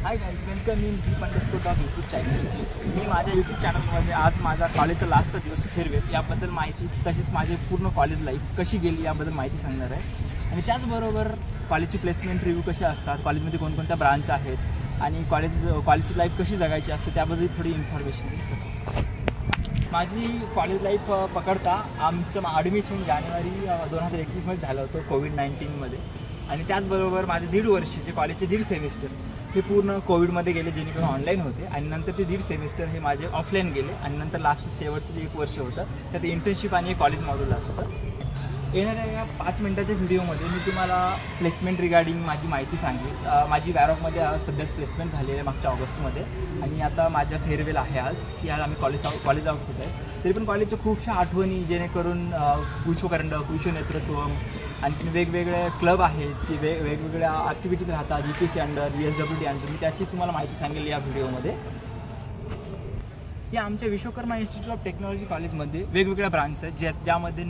High guys, welcome in deep_talk YouTube channel. मी माझ्या YouTube चॅनलमध्ये आज माझा कॉलेजचा लास्टचा दिवस फेअरवेल याबद्दल माहिती, तसेच माझी पूर्ण कॉलेज लाईफ कशी गेली याबद्दल माहिती सांगणार आहे. आणि त्याचबरोबर कॉलेजची प्लेसमेंट रिव्ह्यू कसे असतात, कॉलेजमध्ये कोणकोणत्या ब्रांच आहेत आणि कॉलेजची लाईफ कशी जगायची असते त्याबद्दल थोडी इन्फॉर्मेशन. माझी कॉलेज लाईफ पकडता आमचं ॲडमिशन जानेवारी 2021मध्ये झालं होतं कोविड-19मध्ये. आणि त्याचबरोबर माझे 1.5 वर्षाचे कॉलेजचे 1.5 सेमिस्टर हे पूर्ण कोविडमध्ये गेले, जेणेकरून ऑनलाईन होते. आणि नंतरचे 1.5 सेमिस्टर हे माझे ऑफलाईन गेले. आणि नंतर लास्टचं शेवटचं जे 1 वर्ष होतं त्यात इंटर्नशिप आणि कॉलेज मॉड्यूल असतं. येणाऱ्या या 5 मिनिटाच्या व्हिडिओमध्ये मी तुम्हाला प्लेसमेंट रिगार्डिंग माझी माहिती सांगेल. माझी वॅरॉकमध्ये सध्याच प्लेसमेंट झालेली आहे मागच्या ऑगस्टमध्ये. आणि आता माझ्या फेअरवेल आहे आज, की आज आम्ही कॉलेज आउट होत आहे. तरी पण कॉलेजच्या खूपशा आठवणी, जेणेकरून पुरुष नेतृत्व आणि वेगवेगळे क्लब आहेत, की वेगवेगळ्या ॲक्टिव्हिटीज राहतात, UPSC अंडर, ESWD अंडर. मी त्याची तुम्हाला माहिती सांगेल या व्हिडिओमध्ये. या आमच्या विश्वकर्मा इन्स्टिट्यूट ऑफ टेक्नॉलॉजी कॉलेजमध्ये वेगवेगळ्या ब्रांच आहेत, ज्यामध्ये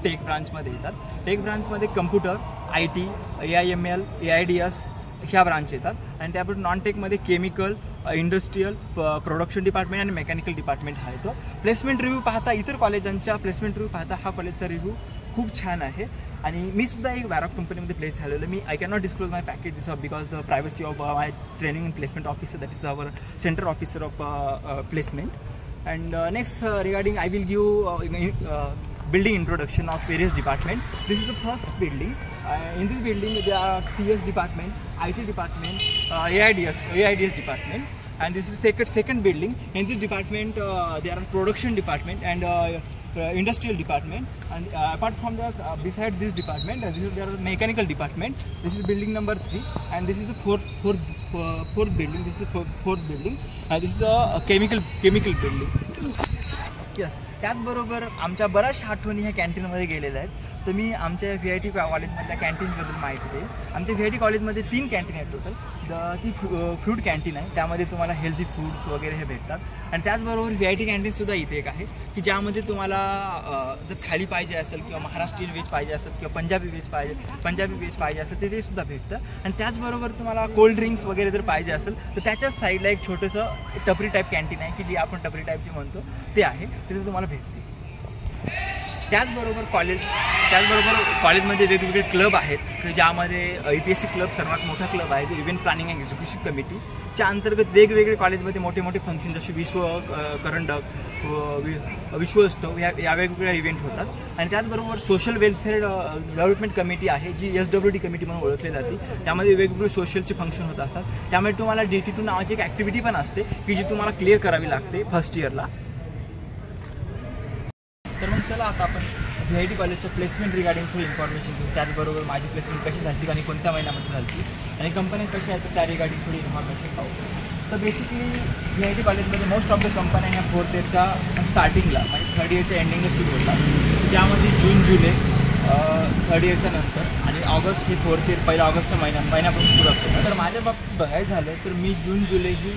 टेक ब्रांचमध्ये येतात. टेक ब्रांचमध्ये कम्प्युटर, IT, AIML, AIDS ह्या ब्रांच येतात. आणि त्याबरोबर नॉन टेकमध्ये केमिकल, इंडस्ट्रियल, प्रोडक्शन डिपार्टमेंट आणि मेकॅनिकल डिपार्टमेंट हा येतो. प्लेसमेंट रिव्ह्यू पाहता, इतर कॉलेजांच्या प्लेसमेंट रिव्ह्यू पाहता हा कॉलेजचा रिव्ह्यू खूप छान आहे. आणि मी सुद्धा एक वॅरॉक कंपनीमध्ये प्लेस झालेलो. I can not disclose my package because the privacy of my training and placement officer, that is our centre officer of placement. And next regarding I will give building introduction of various department. This is the first building. In this building there are CS department, IT department, AIDS department, and this is second building. In this department there are production department and industrial department, and apart from that beside this department there are mechanical department. This is building number 3, and this is the fourth building. This is the fourth building. This is a chemical building. Yes. त्याचबरोबर आमच्या बऱ्याचशा आठवणी ह्या कॅन्टीनमध्ये गेलेल्या आहेत. तर मी आमच्या VIT कॉलेजमधल्या कॅन्टीन्सबद्दल माहिती देईल. आमच्या VIT कॉलेजमध्ये 3 कॅन्टीन आहेत टोटल. ती फूड कॅन्टीन आहे, त्यामध्ये तुम्हाला हेल्दी फूड्स वगैरे हे भेटतात. आणि त्याचबरोबर VIT कॅन्टीनसुद्धा इथे एक आहे, की ज्यामध्ये तुम्हाला जर थाळी पाहिजे असेल किंवा महाराष्ट्रीयन व्हेज पाहिजे असेल किंवा पंजाबी व्हेज पाहिजे असेल तर ते सुद्धा भेटतं. आणि त्याचबरोबर तुम्हाला कोल्ड ड्रिंक्स वगैरे जर पाहिजे असेल तर त्याच्याच साईडला एक छोटंसं टपरी टाईप कॅन्टीन आहे, की जी आपण टपरी टाईपची म्हणतो ते आहे, तिथे तुम्हाला भेटते. त्याचबरोबर कॉलेजमध्ये वेगवेगळे क्लब आहेत, की ज्यामध्ये UPSC क्लब सर्वात मोठा क्लब आहे, इव्हेंट प्लॅनिंग अँड एक्झिक्युशन कमिटीच्या अंतर्गत वेगवेगळे कॉलेजमध्ये मोठे फंक्शन जसे करंडक, विश्वोत्सव या वेगवेगळ्या इव्हेंट होतात. आणि त्याचबरोबर सोशल वेलफेअर डेव्हलपमेंट कमिटी आहे, जी SWD कमिटी म्हणून ओळखली जाते. त्यामध्ये वेगवेगळे सोशलचे फंक्शन होत असतात. त्यामुळे तुम्हाला DT2 नावाची एक ॲक्टिव्हिटी पण असते, की जी तुम्हाला क्लिअर करावी लागते फर्स्ट इयरला. तर मग चला आता आपण VIT कॉलेजच्या प्लेसमेंट रिगार्डिंग थोडी इन्फॉर्मेशन घेऊ. त्याचबरोबर माझी प्लेसमेंट कशी झाली आणि कोणत्या महिन्यामध्ये झाली आणि कंपन्या कशा आहेत त्या रिगार्डिंग थोडी इन्फॉर्मेशन पाहू. तर बेसिकली VIT कॉलेजमध्ये मोस्ट ऑफ द कंपन्या ह्या 4th इयरच्या स्टार्टिंगला म्हणजे 3rd इयरच्या एंडिंगला सुरू होतात. त्यामध्ये जून जुलै 3rd इयरच्या नंतर आणि ऑगस्ट हे 4th इयर पहिल्या ऑगस्टच्या महिन्यापासून सुरू होतं. तर माझ्या बाबतीत बघायचं झालं तर मी जून जुलै ही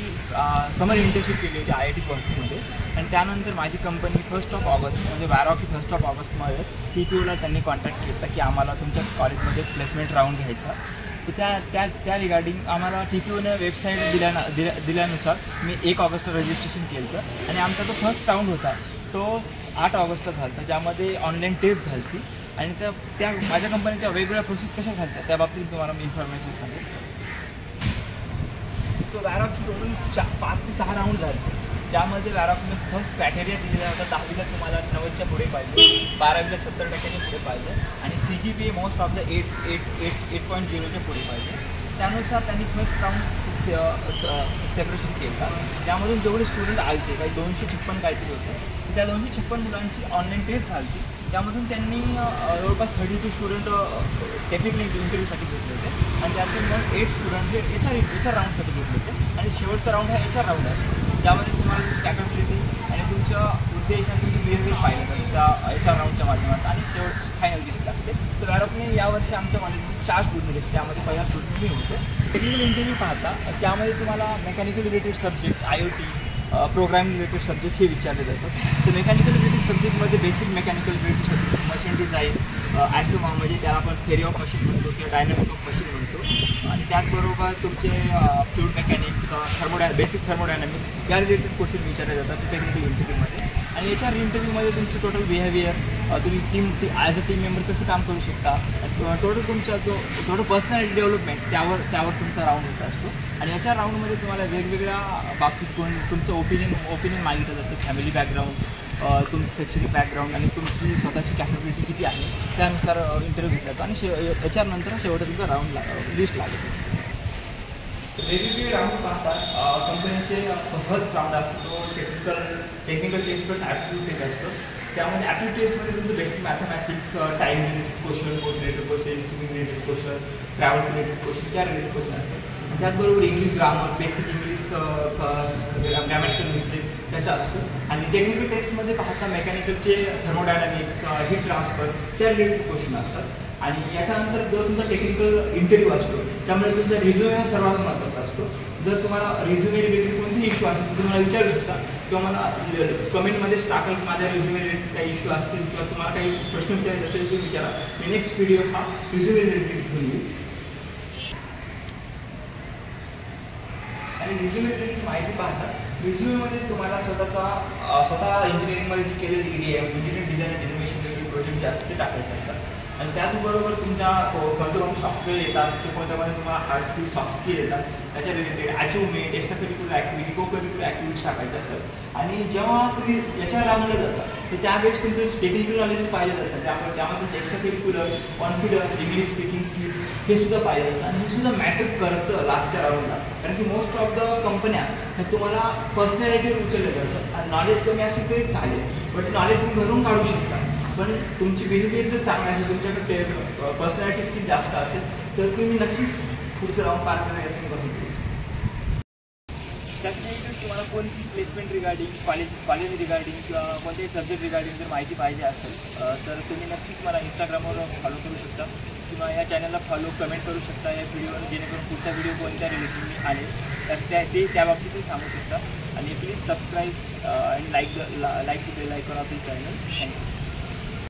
समर इंटर्नशिप केली होती IIT गुवाहाटीमध्ये. आणि त्यानंतर माझी कंपनी 1st ऑफ ऑगस्ट म्हणजे वॅरॉक 1st ऑफ ऑगस्टमध्ये TPOला त्यांनी कॉन्टॅक्ट केला की आम्हाला तुमच्या कॉलेजमध्ये प्लेसमेंट राऊंड घ्यायचा. तर त्या रिगार्डिंग आम्हाला TPOने वेबसाईट दिल्यानुसार मी 1 ऑगस्टला रजिस्ट्रेशन केलं होतं. आणि आमचा जो फर्स्ट राऊंड होता तो 8 ऑगस्टला झाला होता, ज्यामध्ये ऑनलाईन टेस्ट झाली होती. आणि त्या माझ्या कंपनीच्या वेगवेगळ्या प्रोसेस कशा झाल्या त्या बाबतीत तुम्हाला मी इन्फॉर्मेशन सांगेन. तो वॅरॉकची टोटल 5 ते 6 राऊंड झाले, ज्यामध्ये वॅरॉकने फर्स्ट क्रायटेरिया दिलेला होता 10वीला तुम्हाला 90च्या पुढे पाहिजे, 12वीला 70% पुढे पाहिजे आणि CGPA मोस्ट ऑफ द 8.0च्या पुढे पाहिजे. त्यानुसार त्यांनी फर्स्ट राऊंड सेपरेशन केलं. त्यामधून जेवढे स्टुडंट आले होते काही 256 काहीतरी होते, त्या 256 मुलांची ऑनलाईन टेस्ट झाली होती. त्यामधून त्यांनी जवळपास 32 स्टुडंट टेक्निकल इंटरव्ह्यूसाठी घेतले होते. आणि त्यातून मग 8 स्टुडंट हे HR राऊंडसाठी घेतले होते. आणि शेवटचा राऊंड हा HR राऊंड असतो, ज्यामध्ये तुम्हाला तुमची कॅपॅबिलिटी आणि तुमच्या उद्देश आणि तुमची बिहेवियर पाहिलं जातं त्या HR राऊंडच्या माध्यमात. आणि फायनल लिस्ट लागते. तर वॅरॉकने यावर्षी आमच्या कॉलेजमध्ये 4 स्टुडंट घेतले, त्यामध्ये पहिला स्टुडंट मी होतो. टेक्निकल इंटरव्ह्यू पाहता त्यामध्ये तुम्हाला mechanical related subject, IoT, programming related subject हे विचारले जातात. तर मेकॅनिकल रिलेटेड सब्जेक्टमध्ये basic mechanical related subject, machine design, ॲसोमा म्हणजे त्याला आपण थेरी ऑफ मशीन म्हणतो किंवा डायनॅमिक ऑफ मशीन म्हणतो. आणि त्याचबरोबर तुमचे फ्लूइड मेकॅनिक्स, बेसिक थर्मोडायनॅमिक या रिलेटेड क्वेश्चन विचारले जातात टेक्निकल इंटरव्ह्यूमध्ये. आणि याच्या इंटरव्ह्यूमध्ये तुमचं टोटल बिहेवियर, तुम्ही ॲज अ टीम मेंबर कसं काम करू शकता, टोटल तुमचा जो टोटल पर्सनॅलिटी डेव्हलपमेंट त्यावर तुमचा राऊंड होत असतो. आणि याच्या राऊंडमध्ये तुम्हाला वेगवेगळ्या बाबतीत तुमचं ओपिनियन मागितलं जातं. फॅमिली बॅकग्राऊंड, तुमचं शैक्षणिक बॅकग्राऊंड आणि तुमची स्वतःची कॅपॅबिलिटी किती आहे त्यानुसार इंटरव्ह्यू घेतला जातो. आणि याच्यानंतर शेवटी तुमचा राऊंड लिस्ट लागत असतो. वेगवेगळे राऊंड पाहतात. कंपनीचे फर्स्ट राऊंड असतो तो टेक्निकल टेस्ट पण ॲप्टिट्यूड टेस्ट असतो. त्यामध्ये ॲप्टिट्यूड टेस्टमध्ये तुमचं basic mathematics, time related question, board related question, swimming related question, travel related question, त्या रिलेटेड क्वेश्चन असतात. त्याचबरोबर English grammar, basic English, grammatical mistake त्याचा असतो. आणि टेक्निकल टेस्टमध्ये पाहता मेकॅनिकलचे थर्मोडायनॅमिक्स, हीट ट्रान्सफर त्या रिलेटेड क्वेश्चन असतात. आणि याच्यानंतर जो तुमचा टेक्निकल इंटरव्ह्यू असतो त्यामुळे तुमचा रिझ्युमे हा सर्वात महत्त्वाचा असतो. जर तुम्हाला रिझ्युमे रिलेटेड कोणतेही इश्यू असेल तर तुम्हाला विचारू शकता किंवा मला कमेंटमध्येच टाकाल की माझ्या रिझ्युमे रिलेटेड काही इश्यू असतील किंवा तुम्हाला काही प्रश्न विचारायचे असेल तुम्ही विचारा. मी नेक्स्ट व्हिडिओ हा रिझ्युमे रिलेटेड घेऊन येईल. आणि रिझ्युमे रिलेटेड माहिती पाहता रिझ्युमेमध्ये तुम्हाला स्वतः इंजिनिअरिंगमध्ये जे केलेले EDM, engineering design and innovation related project जे असतात ते टाकायचे असतात. आणि त्याचबरोबर तुमच्या कोणते सॉफ्टवेअर येतात की कोणत्यामध्ये तुम्हाला हार्ड स्किल, सॉफ्ट स्किल येतात त्याच्या related achievement, extra curricular activity, को करिक्युलर ॲक्टिव्हिटीज टाकायचे असतात. आणि जेव्हा तुम्ही याच्यावर रांगलं जाता तर त्यावेळेस तुमचं टेक्निकल नॉलेज पाहिलं जातं. त्यामध्ये extra curricular, confidence, English speaking skills हे सुद्धा पाहिलं जातं. आणि हे सुद्धा मॅटर करतं लास्टच्या राऊंडला. कारण की मोस्ट ऑफ द कंपन्या हे तुम्हाला पर्सनॅलिटीवर उचललं जातं. आणि नॉलेज कमी असेल तरी चालेल, पण नॉलेज तुम्ही भरून काढू शकता. पण तुमची बिहेवियर जर चांगला असेल, तुमच्याकडे पर्सनॅलिटी स्किल जास्त असेल तर तुम्ही नक्कीच पुढचं राऊंड पार करायचं बघू. त्याच्यानंतर तुम्हाला कोणती प्लेसमेंट रिगार्डिंग, कॉलेज रिगार्डिंग किंवा कोणत्याही सब्जेक्ट रिगार्डिंग जर माहिती पाहिजे असेल तर तुम्ही नक्कीच मला इंस्टाग्रामवर फॉलो करू शकता किंवा या चॅनलला कमेंट करू शकता या व्हिडिओवर, जेणेकरून पुढचा व्हिडिओ कोणत्या रिलेटेड मी आले तर त्या बाबतीतही सांगू शकता. आणि प्लीज सबस्क्राईब आणि like the bell icon of this channel. Thank you.